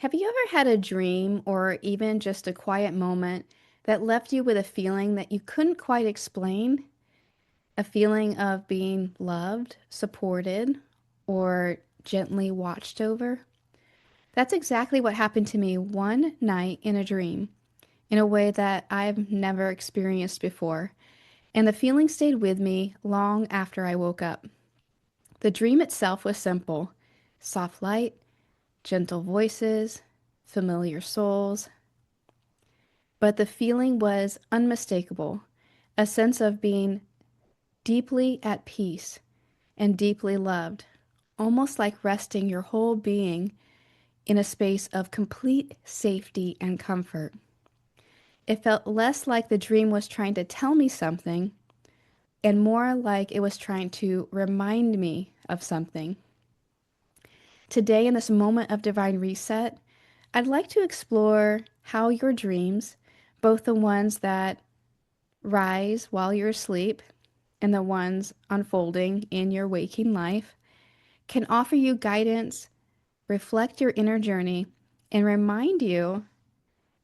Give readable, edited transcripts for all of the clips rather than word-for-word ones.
Have you ever had a dream or even just a quiet moment that left you with a feeling that you couldn't quite explain? A feeling of being loved, supported, or gently watched over? That's exactly what happened to me one night in a dream, in a way that I've never experienced before. And the feeling stayed with me long after I woke up. The dream itself was simple: soft light, gentle voices, familiar souls. But the feeling was unmistakable, a sense of being deeply at peace and deeply loved, almost like resting your whole being in a space of complete safety and comfort. It felt less like the dream was trying to tell me something and more like it was trying to remind me of something. Today, in this moment of divine reset, I'd like to explore how your dreams, both the ones that rise while you're asleep and the ones unfolding in your waking life, can offer you guidance, reflect your inner journey, and remind you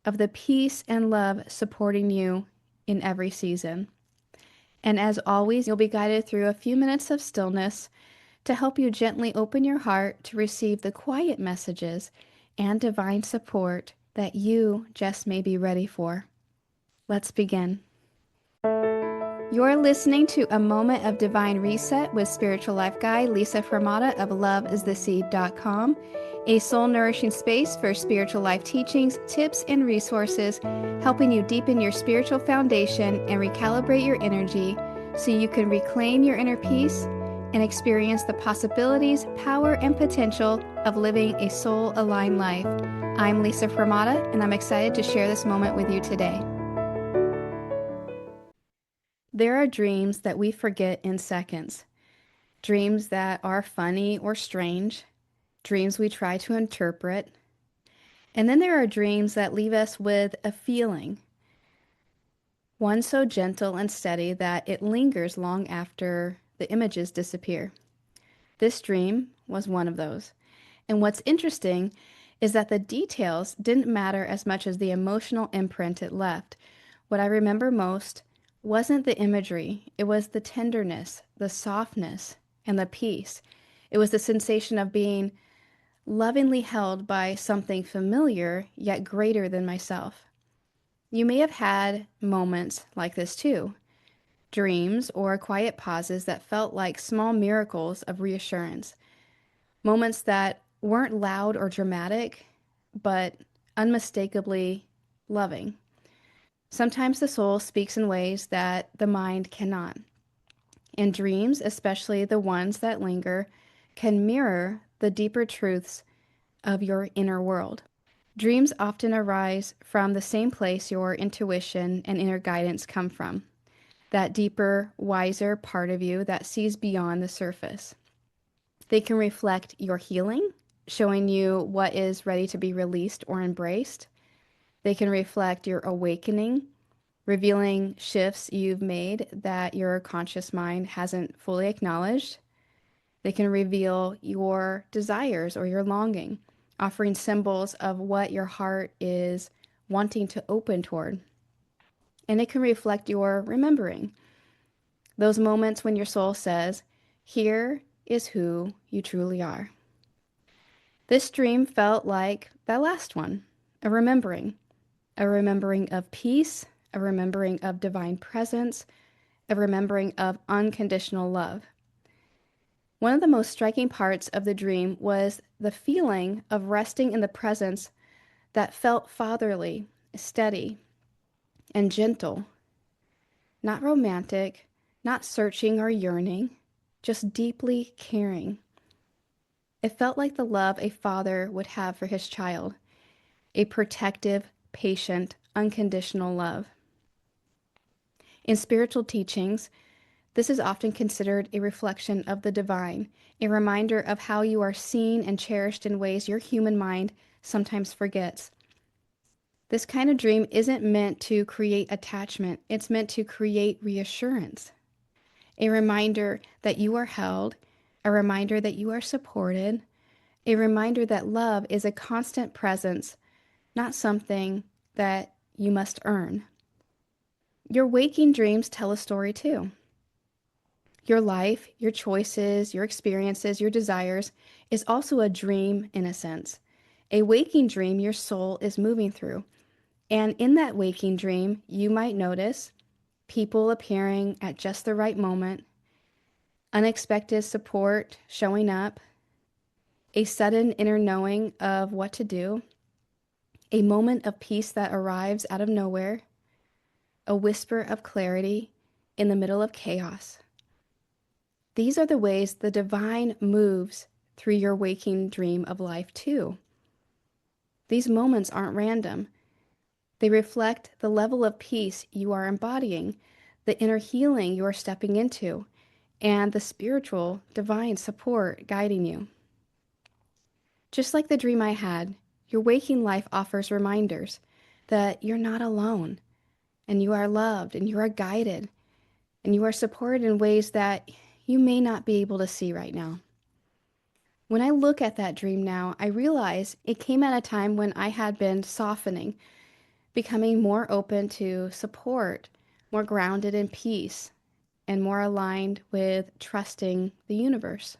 of the peace and love supporting you in every season. And as always, you'll be guided through a few minutes of stillness to help you gently open your heart to receive the quiet messages and divine support that you just may be ready for. Let's begin. You're listening to A Moment of Divine Reset with spiritual life guide Lisa Hromada of loveistheseed.com, a soul-nourishing space for spiritual life teachings, tips, and resources, helping you deepen your spiritual foundation and recalibrate your energy so you can reclaim your inner peace and experience the possibilities, power, and potential of living a soul-aligned life. I'm Lisa Hromada, and I'm excited to share this moment with you today. There are dreams that we forget in seconds, dreams that are funny or strange, dreams we try to interpret, and then there are dreams that leave us with a feeling, one so gentle and steady that it lingers long after the images disappear. This dream was one of those. And what's interesting is that the details didn't matter as much as the emotional imprint it left. What I remember most wasn't the imagery, it was the tenderness, the softness, and the peace. It was the sensation of being lovingly held by something familiar yet greater than myself. You may have had moments like this too, dreams or quiet pauses that felt like small miracles of reassurance, moments that weren't loud or dramatic, but unmistakably loving. Sometimes the soul speaks in ways that the mind cannot. And dreams, especially the ones that linger, can mirror the deeper truths of your inner world. Dreams often arise from the same place your intuition and inner guidance come from, that deeper, wiser part of you that sees beyond the surface. They can reflect your healing, showing you what is ready to be released or embraced. They can reflect your awakening, revealing shifts you've made that your conscious mind hasn't fully acknowledged. They can reveal your desires or your longing, offering symbols of what your heart is wanting to open toward. And it can reflect your remembering, those moments when your soul says, "Here is who you truly are." This dream felt like that last one, a remembering of peace, a remembering of divine presence, a remembering of unconditional love. One of the most striking parts of the dream was the feeling of resting in the presence that felt fatherly, steady, and gentle, not romantic, not searching or yearning, just deeply caring. It felt like the love a father would have for his child, a protective, patient, unconditional love. In spiritual teachings, this is often considered a reflection of the divine, a reminder of how you are seen and cherished in ways your human mind sometimes forgets. This kind of dream isn't meant to create attachment, it's meant to create reassurance. A reminder that you are held, a reminder that you are supported, a reminder that love is a constant presence, not something that you must earn. Your waking dreams tell a story too. Your life, your choices, your experiences, your desires is also a dream in a sense. A waking dream your soul is moving through. And in that waking dream, you might notice people appearing at just the right moment, unexpected support showing up, a sudden inner knowing of what to do, a moment of peace that arrives out of nowhere, a whisper of clarity in the middle of chaos. These are the ways the divine moves through your waking dream of life too. These moments aren't random. They reflect the level of peace you are embodying, the inner healing you are stepping into, and the spiritual, divine support guiding you. Just like the dream I had, your waking life offers reminders that you're not alone, and you are loved, and you are guided, and you are supported in ways that you may not be able to see right now. When I look at that dream now, I realize it came at a time when I had been softening, becoming more open to support, more grounded in peace, and more aligned with trusting the universe.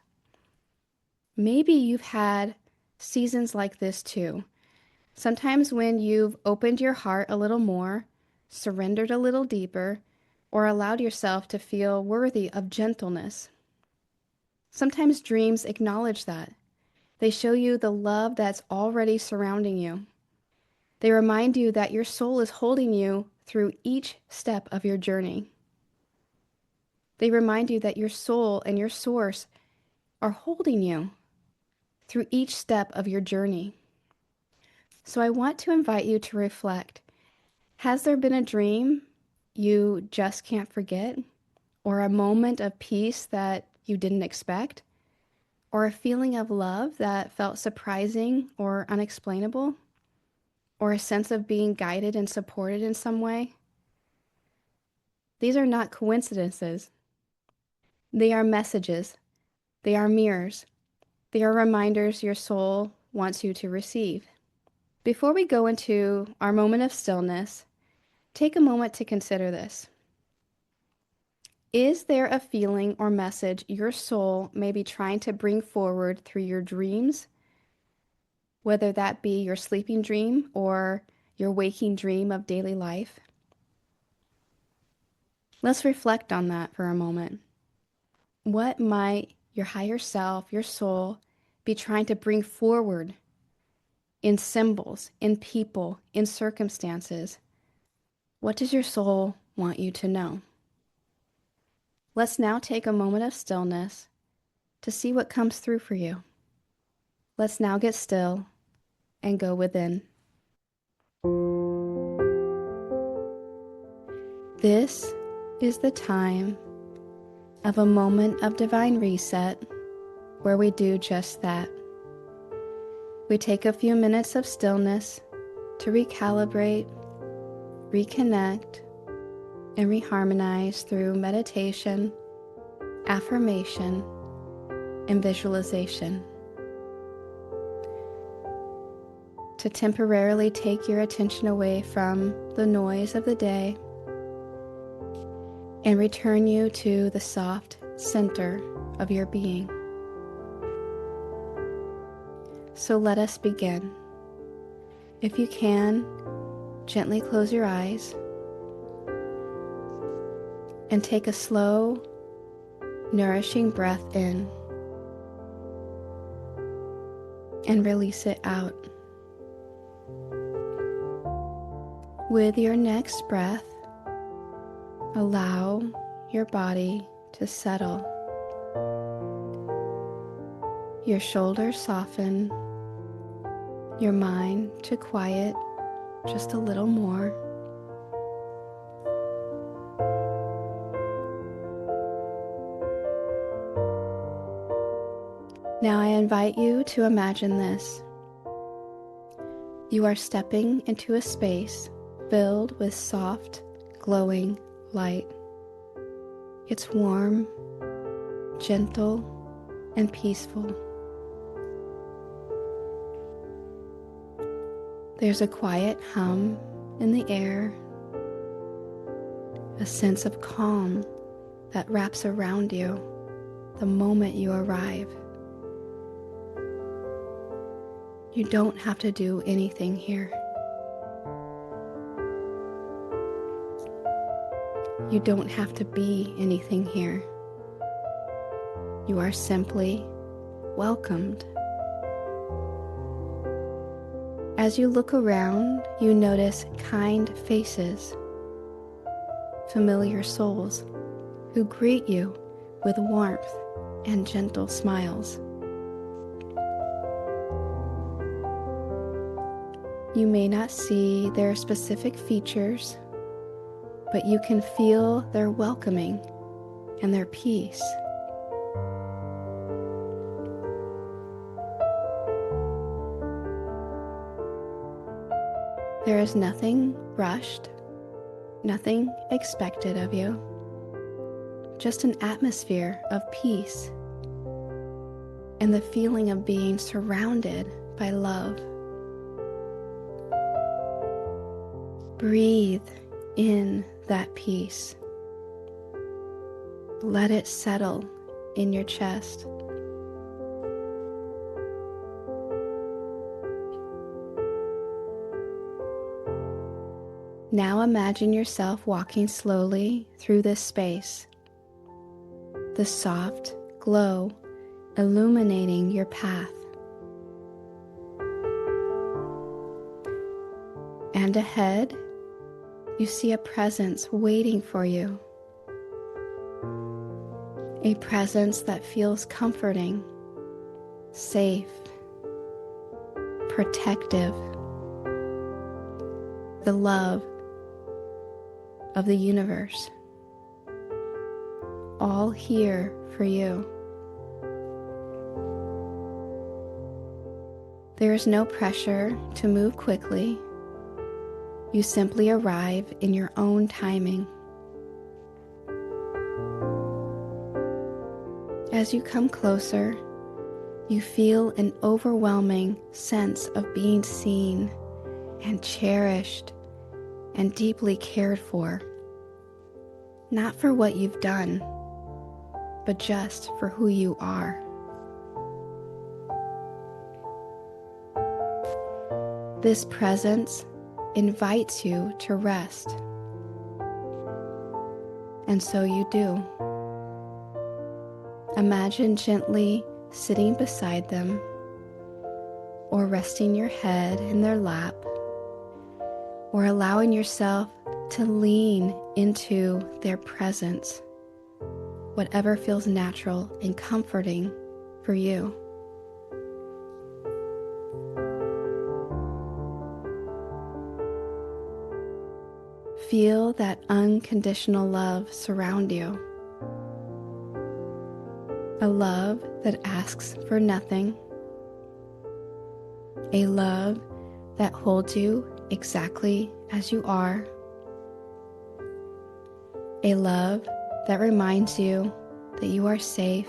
Maybe you've had seasons like this too. Sometimes when you've opened your heart a little more, surrendered a little deeper, or allowed yourself to feel worthy of gentleness. Sometimes dreams acknowledge that. They show you the love that's already surrounding you. They remind you that your soul is holding you through each step of your journey. They remind you that your soul and your source are holding you through each step of your journey. So I want to invite you to reflect. Has there been a dream you just can't forget? Or a moment of peace that you didn't expect? Or a feeling of love that felt surprising or unexplainable? Or a sense of being guided and supported in some way? These are not coincidences. They are messages. They are mirrors. They are reminders your soul wants you to receive. Before we go into our moment of stillness, take a moment to consider this. Is there a feeling or message your soul may be trying to bring forward through your dreams, whether that be your sleeping dream or your waking dream of daily life? Let's reflect on that for a moment. What might your higher self, your soul, be trying to bring forward in symbols, in people, in circumstances? What does your soul want you to know? Let's now take a moment of stillness to see what comes through for you. Let's now get still and go within. This is the time of a moment of divine reset where we do just that. We take a few minutes of stillness to recalibrate, reconnect, and reharmonize through meditation, affirmation, and visualization. To temporarily take your attention away from the noise of the day and return you to the soft center of your being. So let us begin. If you can, gently close your eyes and take a slow, nourishing breath in and release it out. With your next breath, allow your body to settle. Your shoulders soften, your mind to quiet just a little more. Now I invite you to imagine this. You are stepping into a space filled with soft, glowing light. It's warm, gentle, and peaceful. There's a quiet hum in the air, a sense of calm that wraps around you the moment you arrive. You don't have to do anything here. You don't have to be anything here. You are simply welcomed. As you look around, you notice kind faces, familiar souls who greet you with warmth and gentle smiles. You may not see their specific features, but you can feel their welcoming and their peace. There is nothing rushed, nothing expected of you, just an atmosphere of peace and the feeling of being surrounded by love. Breathe in that peace. Let it settle in your chest. Now imagine yourself walking slowly through this space, the soft glow illuminating your path. And ahead, you see a presence waiting for you. A presence that feels comforting, safe, protective. The love of the universe, all here for you. There is no pressure to move quickly. You simply arrive in your own timing. As you come closer, you feel an overwhelming sense of being seen and cherished and deeply cared for, not for what you've done, but just for who you are. This presence invites you to rest, and so you do. Imagine gently sitting beside them or resting your head in their lap, or allowing yourself to lean into their presence, whatever feels natural and comforting for you. Feel that unconditional love surround you, a love that asks for nothing, a love that holds you exactly as you are, a love that reminds you that you are safe,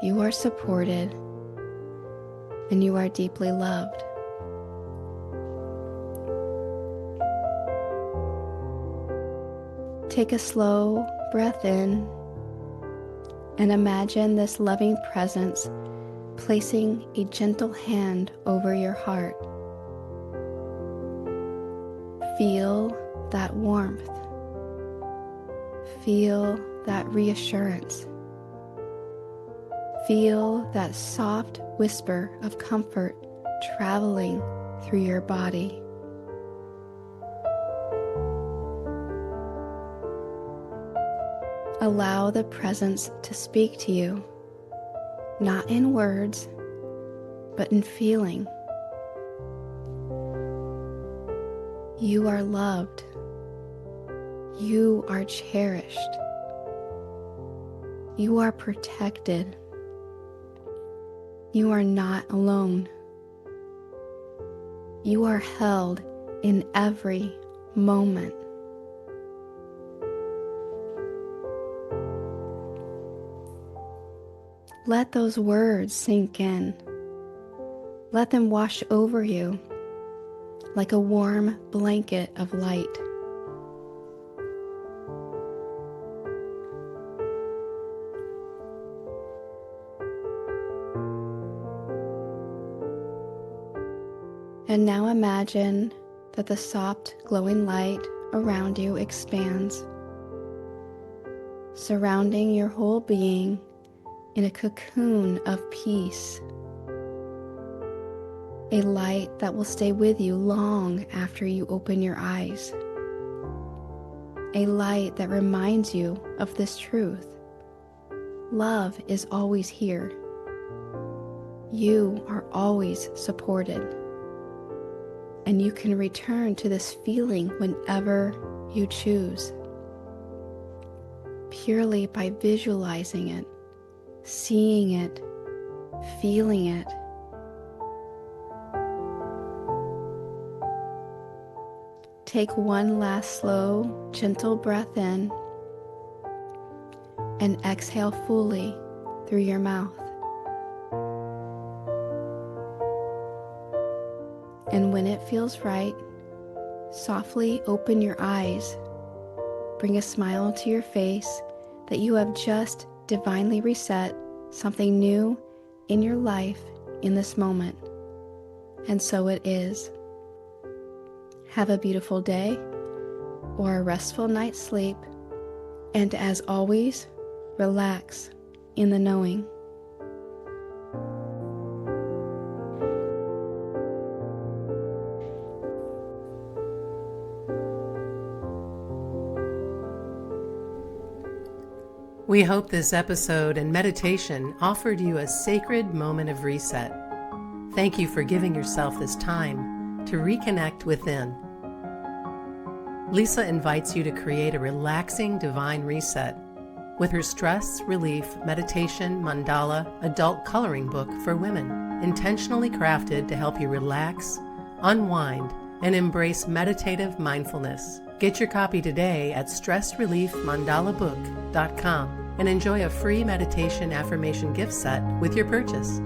you are supported, and you are deeply loved. Take a slow breath in and imagine this loving presence placing a gentle hand over your heart. Feel that warmth. Feel that reassurance. Feel that soft whisper of comfort traveling through your body. Allow the presence to speak to you, not in words, but in feeling. You are loved. You are cherished. You are protected. You are not alone. You are held in every moment. Let those words sink in. Let them wash over you like a warm blanket of light. And now imagine that the soft, glowing light around you expands, surrounding your whole being in a cocoon of peace. A light that will stay with you long after you open your eyes. A light that reminds you of this truth. Love is always here. You are always supported. And you can return to this feeling whenever you choose, purely by visualizing it, seeing it, feeling it. Take one last slow, gentle breath in and exhale fully through your mouth. And when it feels right, softly open your eyes. Bring a smile to your face that you have just divinely reset something new in your life in this moment. And so it is. Have a beautiful day or a restful night's sleep. And as always, relax in the knowing. We hope this episode and meditation offered you a sacred moment of reset. Thank you for giving yourself this time to reconnect within. Lisa invites you to create a relaxing divine reset with her stress relief meditation mandala adult coloring book for women, intentionally crafted to help you relax, unwind, and embrace meditative mindfulness. Get your copy today at stressreliefmandalabook.com and enjoy a free meditation affirmation gift set with your purchase.